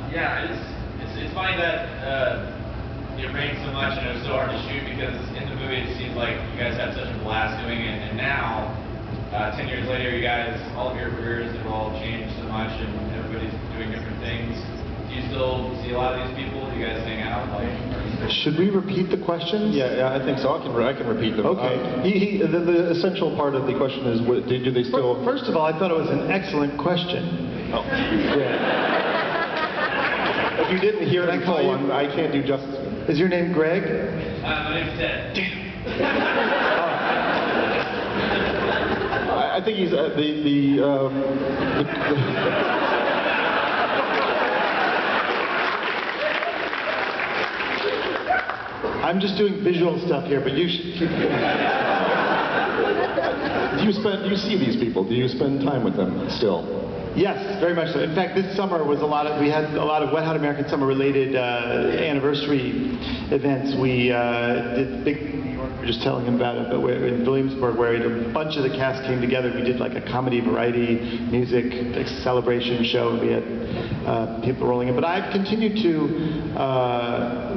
Yeah, it's funny that it rained so much and it was so hard to shoot because in the movie it seems like you guys had such a blast doing it, and now, 10 years later, you guys, all of your careers have all changed so much and everybody's doing different things. Do you still see a lot of these people? Do you guys hang out? Should we repeat the questions? Yeah, I think so. I can repeat them. Okay. The essential part of the question is, do they still... First of all, I thought it was an excellent question. Oh. Yeah. If you didn't hear it in full one, I can't do justice. Is your name Greg? My name's Ted. I think he's I'm just doing visual stuff here, but you should keep Do you see these people? Do you spend time with them still? Yes, very much so. In fact, this summer was we had a lot of Wet Hot American Summer related anniversary events. We did big, we were just telling him about it, but we're in Williamsburg, where a bunch of the cast came together. We did like a comedy, variety, music, celebration show. We had people rolling in. But I've continued to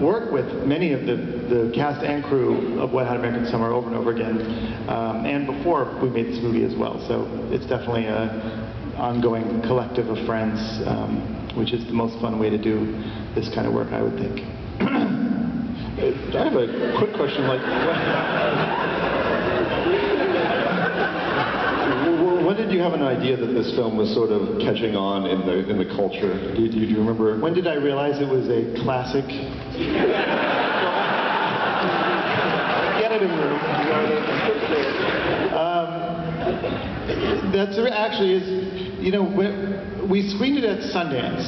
work with many of the cast and crew of Wet Hot American Summer over and over again, and before we made this movie as well. So it's definitely a ongoing collective of friends, which is the most fun way to do this kind of work, I would think. I have a quick question. When did you have an idea that this film was sort of catching on in the culture? Do you remember? When did I realize it was a classic? Get it in the room. That's actually is, you know, we screened it at Sundance.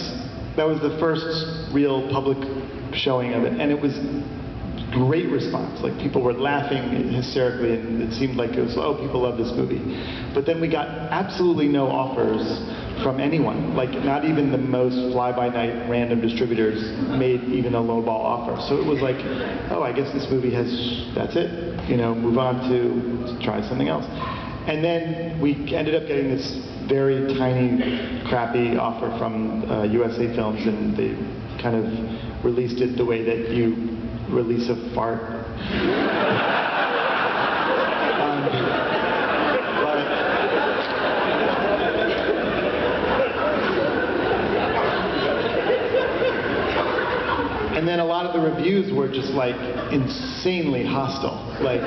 That was the first real public showing of it, and it was great response. Like, people were laughing hysterically, and it seemed like it was, oh, people love this movie. But then we got absolutely no offers from anyone. Like, not even the most fly-by-night random distributors made even a lowball offer. So it was like, oh, I guess this movie that's it. You know, move on to try something else. And then we ended up getting this very tiny, crappy offer from USA Films, and they kind of released it the way that you release a fart. And then a lot of the reviews were just like insanely hostile. Like,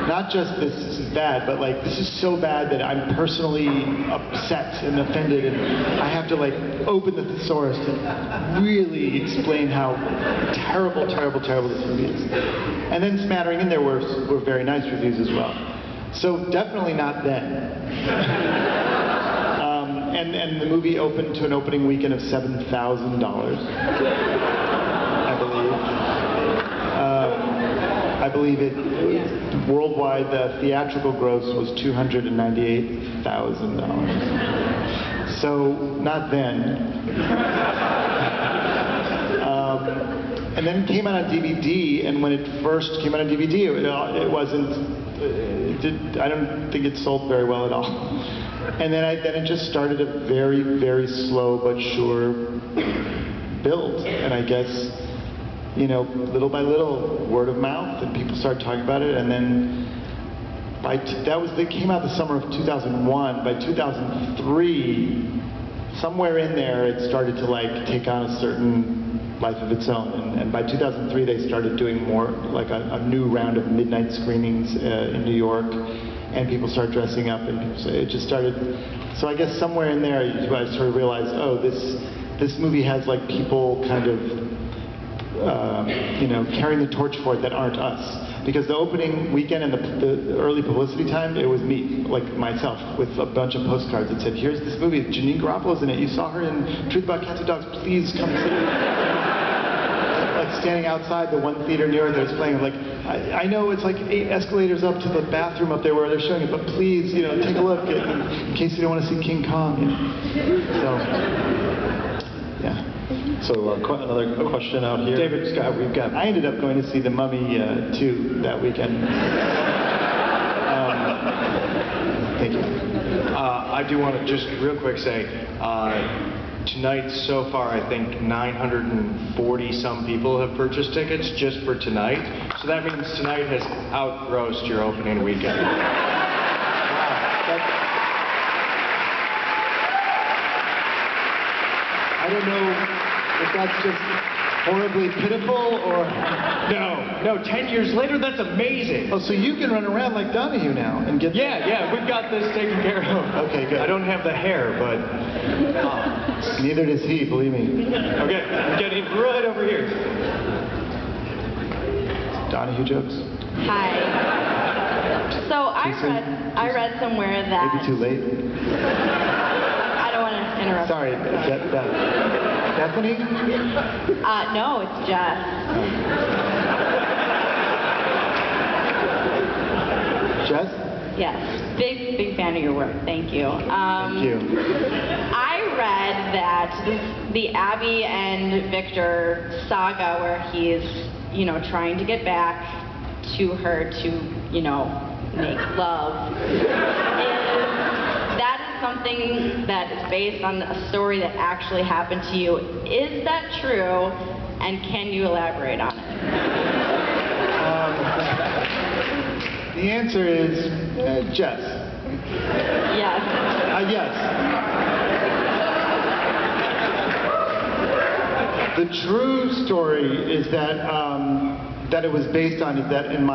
not just this is bad, but like, this is so bad that I'm personally upset and offended, and I have to like open the thesaurus to really explain how terrible, terrible, terrible this movie is. And then smattering in there were very nice reviews as well. So definitely not then. And the movie opened to an opening weekend of $7,000, I believe. I believe it worldwide, the theatrical gross was $298,000. So not then. And then it came out on DVD, and when it first came out on DVD, it wasn't. I don't think it sold very well at all. And then it just started a very, very slow but sure build. And I guess, you know, little by little, word of mouth, and people started talking about it. And then they came out the summer of 2001. By 2003, somewhere in there, it started to like take on a certain life of its own. And by 2003, they started doing more like a new round of midnight screenings in New York. And people started dressing up, and it just started. So I guess somewhere in there, I sort of realized, oh, this movie has like people kind of, you know, carrying the torch for it that aren't us. Because the opening weekend and the early publicity time, it was me, like myself, with a bunch of postcards that said, "Here's this movie, Janine Garofalo's in it. You saw her in Truth About Cats and Dogs. Please come see it." Like standing outside the one theater near that was playing, like, I know it's like 8 escalators up to the bathroom up there where they're showing it, but please, you know, take a look in case you don't want to see King Kong. You know? So, yeah. So another question out here. David Scott, I ended up going to see The Mummy 2 that weekend. Thank you. I do want to just real quick say, tonight so far, I think 940 some people have purchased tickets just for tonight. So that means tonight has outgrossed your opening weekend. I don't know if that's just horribly pitiful or... No, 10 years later, that's amazing. Oh, so you can run around like Donahue now and get... Yeah, we've got this taken care of. Okay, good. I don't have the hair, but... Neither does he, believe me. Okay, I'm getting right over here. Donahue jokes? Hi. So I read somewhere that... Maybe too late? I don't want to interrupt. Sorry, Bethany? No, it's Jess. Jess? Yes. Big fan of your work. Thank you. Thank you. I read that the Abby and Victor saga where he's, trying to get back to her to, make love, that is something that is based on a story that actually happened to you. Is that true? And can you elaborate on it? The answer is Jess. Yes. Yes. The true story is that that it was based on is that in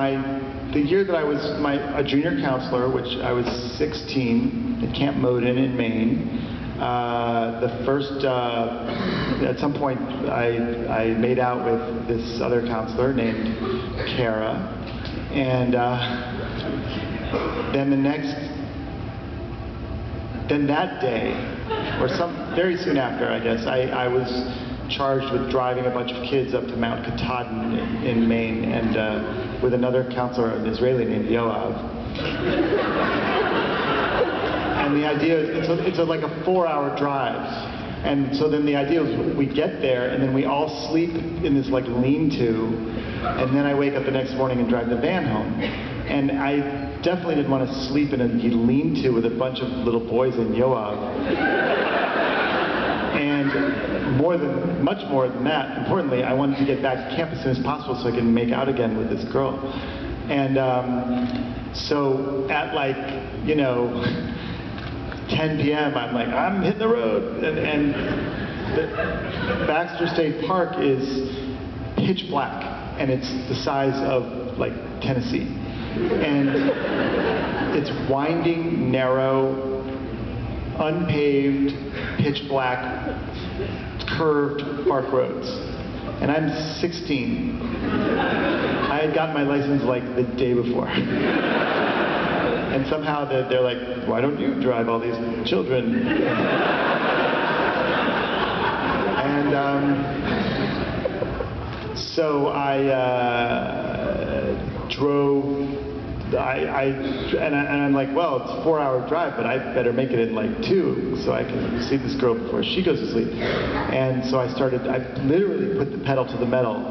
the year that I was a junior counselor, which I was 16 at Camp Moden in Maine. At some point I made out with this other counselor named Kara, and then that day, or very soon after, I guess, I was charged with driving a bunch of kids up to Mount Katahdin in Maine, and with another counselor, an Israeli named Yoav. And the idea is, it's like a 4-hour drive. And so then the idea is we get there, and then we all sleep in this like lean-to, and then I wake up the next morning and drive the van home. And I definitely didn't want to sleep in a lean-to with a bunch of little boys and Yoav. And much more than that, importantly, I wanted to get back to camp as soon as possible so I could make out again with this girl. And so at 10 p.m., I'm like, I'm hitting the road. And the Baxter State Park is pitch black, and it's the size of like Tennessee. And it's winding, narrow, unpaved, pitch black, curved park roads. And I'm 16. I had gotten my license like the day before. And somehow they're like, why don't you drive all these children? And so I drove. And I'm like, well, it's a 4-hour drive, but I better make it in like 2 so I can see this girl before she goes to sleep. And so I literally put the pedal to the metal,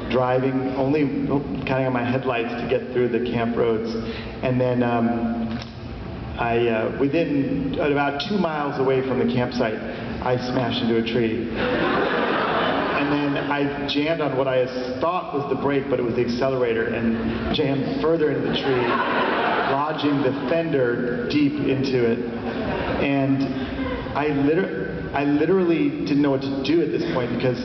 driving, only counting on my headlights to get through the camp roads. And then within about 2 miles away from the campsite, I smashed into a tree. And then I jammed on what I thought was the brake, but it was the accelerator, and jammed further into the tree, lodging the fender deep into it. And I literally didn't know what to do at this point because,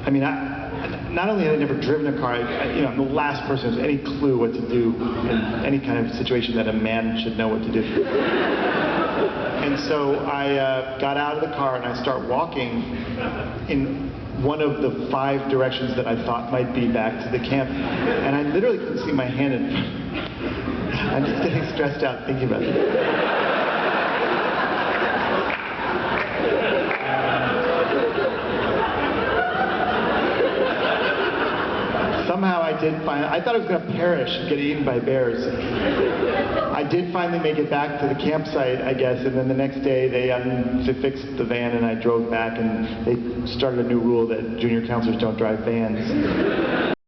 I mean, not only had I never driven a car, I'm the last person who has any clue what to do in any kind of situation that a man should know what to do. And so I got out of the car and I start walking in one of the 5 directions that I thought might be back to the camp. And I literally couldn't see my hand in front. I'm just getting stressed out thinking about it. Somehow I thought I was going to perish and get eaten by bears. I did finally make it back to the campsite, I guess, and then the next day they fixed the van and I drove back, and they started a new rule that junior counselors don't drive vans.